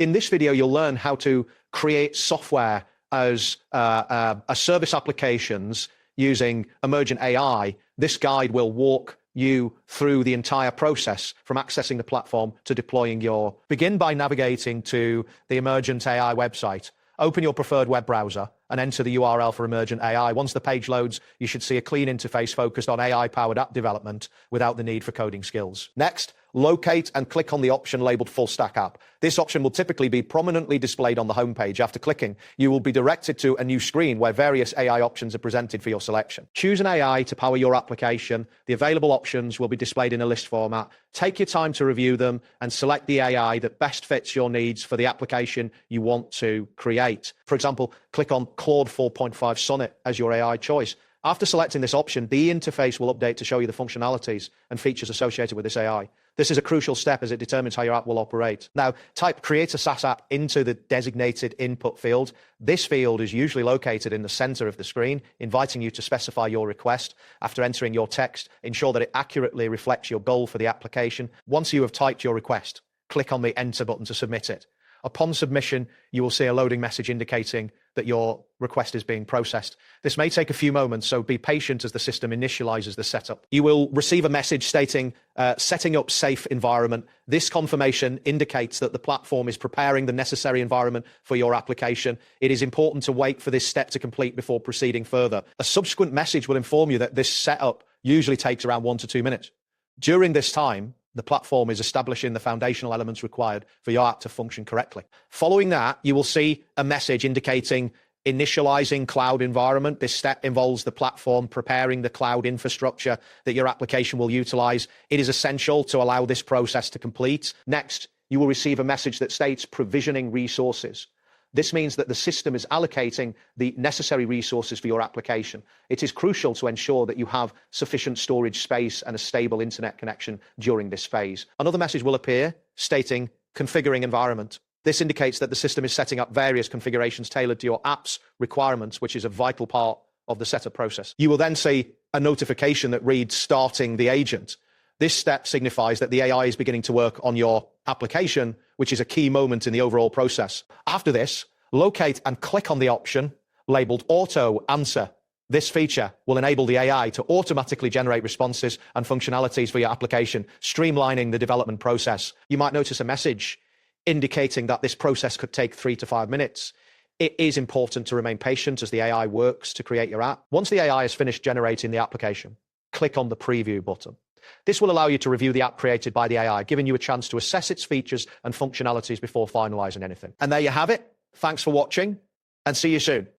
In this video, you'll learn how to create software as service applications using Emergent AI. This guide will walk you through the entire process from accessing the platform to deploying your. Begin by navigating to the Emergent AI website. Open your preferred web browser and enter the URL for Emergent AI. Once the page loads, you should see a clean interface focused on AI-powered app development without the need for coding skills. Next, locate and click on the option labeled Full Stack App. This option will typically be prominently displayed on the homepage. After clicking, you will be directed to a new screen where various AI options are presented for your selection. Choose an AI to power your application. The available options will be displayed in a list format. Take your time to review them and select the AI that best fits your needs for the application you want to create. For example, click on Claude 4.5 Sonnet as your AI choice. After selecting this option, the interface will update to show you the functionalities and features associated with this AI. This is a crucial step as it determines how your app will operate. Now, type Create a SaaS App into the designated input field. This field is usually located in the center of the screen, inviting you to specify your request. After entering your text, ensure that it accurately reflects your goal for the application. Once you have typed your request, click on the Enter button to submit it. Upon submission, you will see a loading message indicating that your request is being processed. This may take a few moments, so be patient as the system initializes the setup. You will receive a message stating, setting up safe environment. This confirmation indicates that the platform is preparing the necessary environment for your application. It is important to wait for this step to complete before proceeding further. A subsequent message will inform you that this setup usually takes around 1 to 2 minutes. During this time, the platform is establishing the foundational elements required for your app to function correctly. Following that, you will see a message indicating initializing cloud environment. This step involves the platform preparing the cloud infrastructure that your application will utilize. It is essential to allow this process to complete. Next, you will receive a message that states provisioning resources. This means that the system is allocating the necessary resources for your application. It is crucial to ensure that you have sufficient storage space and a stable internet connection during this phase. Another message will appear stating configuring environment. This indicates that the system is setting up various configurations tailored to your app's requirements, which is a vital part of the setup process. You will then see a notification that reads starting the agent. This step signifies that the AI is beginning to work on your application, which is a key moment in the overall process. After this, locate and click on the option labeled Auto Answer. This feature will enable the AI to automatically generate responses and functionalities for your application, streamlining the development process. You might notice a message indicating that this process could take 3 to 5 minutes. It is important to remain patient as the AI works to create your app. Once the AI has finished generating the application, click on the Preview button. This will allow you to review the app created by the AI, giving you a chance to assess its features and functionalities before finalizing anything. And there you have it. Thanks for watching and see you soon.